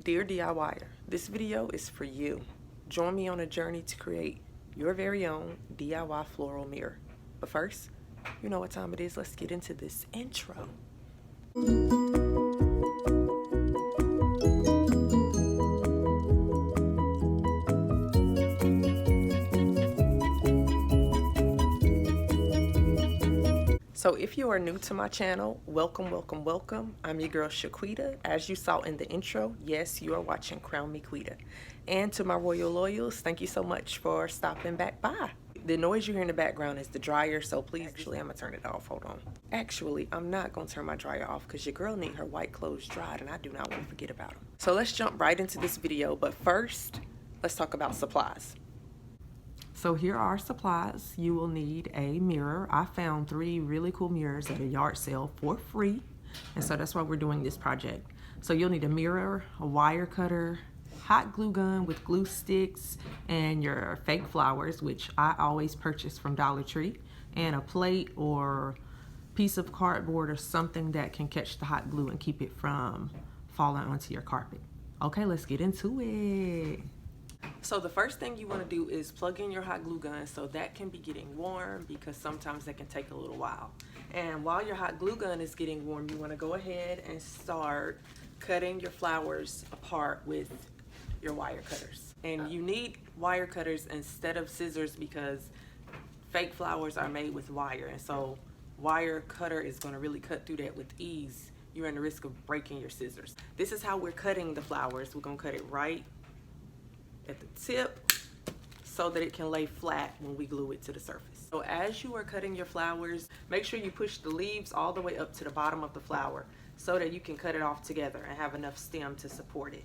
Dear DIYer, this video is for you. Join me on a journey to create your very own DIY floral mirror. But first, you know what time it is. Let's get into this intro. So if you are new to my channel, welcome, welcome, welcome. I'm your girl, Quita. As you saw in the intro, yes, you are watching Crown Me Quita. And to my royal loyals, thank you so much for stopping back by. The noise you hear in the background is the dryer, so please, actually, I'm gonna turn it off, hold on. Actually, I'm not gonna turn my dryer off because your girl need her white clothes dried and I do not want to forget about them. So let's jump right into this video, but first, let's talk about supplies. So here are supplies. You will need a mirror. I found 3 really cool mirrors at a yard sale for free. And so that's why we're doing this project. So you'll need a mirror, a wire cutter, hot glue gun with glue sticks, and your fake flowers, which I always purchase from Dollar Tree, and a plate or piece of cardboard or something that can catch the hot glue and keep it from falling onto your carpet. Okay, let's get into it. So the first thing you want to do is plug in your hot glue gun, so that can be getting warm because sometimes that can take a little while. And while your hot glue gun is getting warm, you want to go ahead and start cutting your flowers apart with your wire cutters. And you need wire cutters instead of scissors because fake flowers are made with wire, and so wire cutter is going to really cut through that with ease. You're in the risk of breaking your scissors. This is how we're cutting the flowers. We're going to cut it right at the tip so that it can lay flat when we glue it to the surface. So as you are cutting your flowers, make sure you push the leaves all the way up to the bottom of the flower so that you can cut it off together and have enough stem to support it.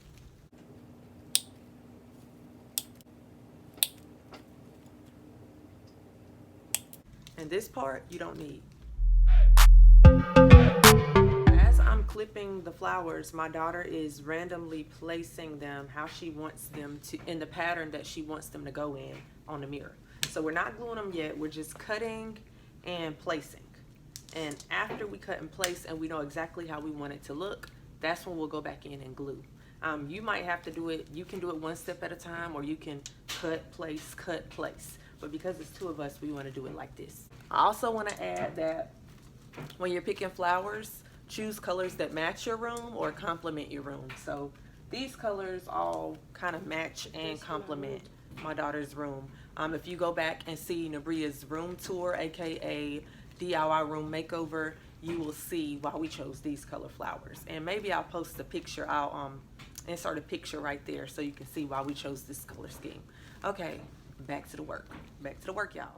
And this part you don't need. I'm clipping the flowers, my daughter is randomly placing them how she wants them to, in the pattern that she wants them to go in on the mirror. So we're not gluing them yet, we're just cutting and placing. And after we cut and place and we know exactly how we want it to look, that's when we'll go back in and glue. You might have to do it, you can do it one step at a time, or you can cut, place. But because it's 2 of us, we want to do it like this. I also want to add that when you're picking flowers, choose colors that match your room or complement your room. So these colors all kind of match and complement my daughter's room. If you go back and see Nabria's room tour, aka DIY room makeover, you will see why we chose these color flowers. And maybe I'll post a picture, I'll insert a picture right there so you can see why we chose this color scheme. Okay, back to the work. Back to the work, y'all.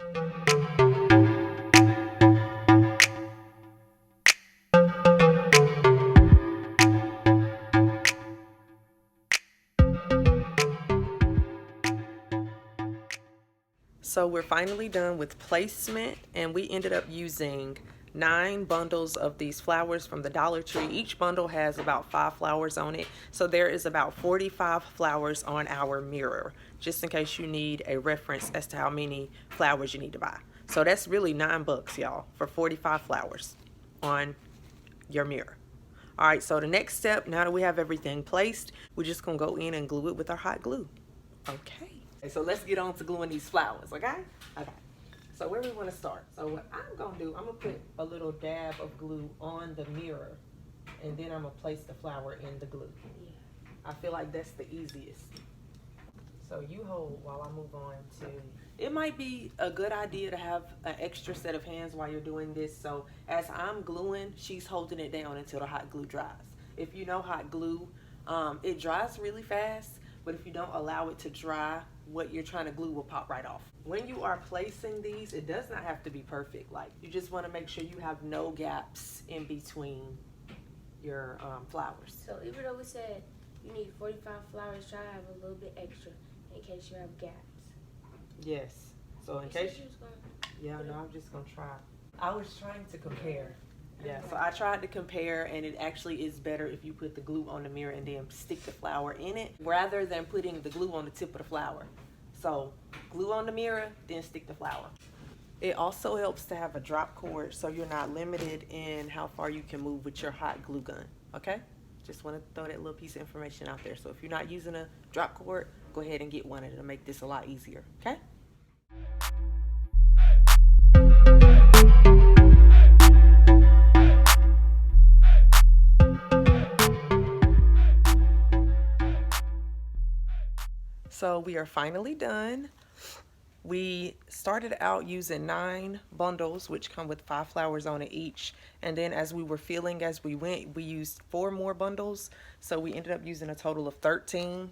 So we're finally done with placement, and we ended up using 9 bundles of these flowers from the Dollar Tree. Each bundle has about 5 flowers on it. So there is about 45 flowers on our mirror, just in case you need a reference as to how many flowers you need to buy. So that's really $9, y'all, for 45 flowers on your mirror. All right, so the next step, now that we have everything placed, we're just gonna go in and glue it with our hot glue. Okay. So let's get on to gluing these flowers, okay? Okay. So where we want to start? So what I'm going to do, I'm going to put a little dab of glue on the mirror, and then I'm going to place the flower in the glue. I feel like that's the easiest. So you hold while I move on to... It might be a good idea to have an extra set of hands while you're doing this. So as I'm gluing, she's holding it down until the hot glue dries. If you know hot glue, it dries really fast, but if you don't allow it to dry, what you're trying to glue will pop right off. When you are placing these, it does not have to be perfect. Like, you just want to make sure you have no gaps in between your flowers. So even though we said you need 45 flowers, try to have a little bit extra in case you have gaps. Yes. So in case you... Yeah, no, I'm just going to try. I was trying to compare. Yeah, so I tried to compare, and it actually is better if you put the glue on the mirror and then stick the flower in it rather than putting the glue on the tip of the flower. So glue on the mirror, then stick the flower. It also helps to have a drop cord so you're not limited in how far you can move with your hot glue gun, okay? Just want to throw that little piece of information out there. So if you're not using a drop cord, go ahead and get one, and it'll make this a lot easier, okay? So we are finally done. We started out using 9 bundles, which come with 5 flowers on it each. And then as we were filling as we went, we used 4 more bundles. So we ended up using a total of 13.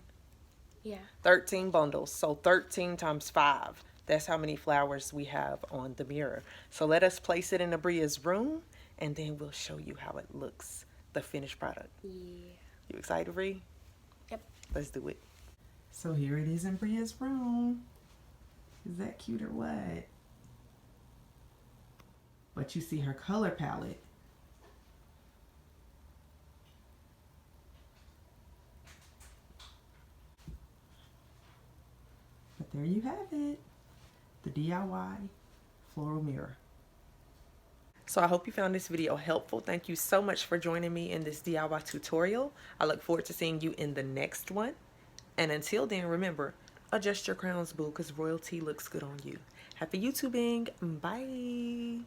Yeah. 13 bundles. So 13 times 5. That's how many flowers we have on the mirror. So let us place it in Abria's room, and then we'll show you how it looks, the finished product. Yeah. You excited, Bree? Yep. Let's do it. So here it is in Bria's room. Is that cute or what? But you see her color palette. But there you have it. The DIY floral mirror. So I hope you found this video helpful. Thank you so much for joining me in this DIY tutorial. I look forward to seeing you in the next one. And until then, remember, adjust your crowns, boo, because royalty looks good on you. Happy YouTubing. Bye.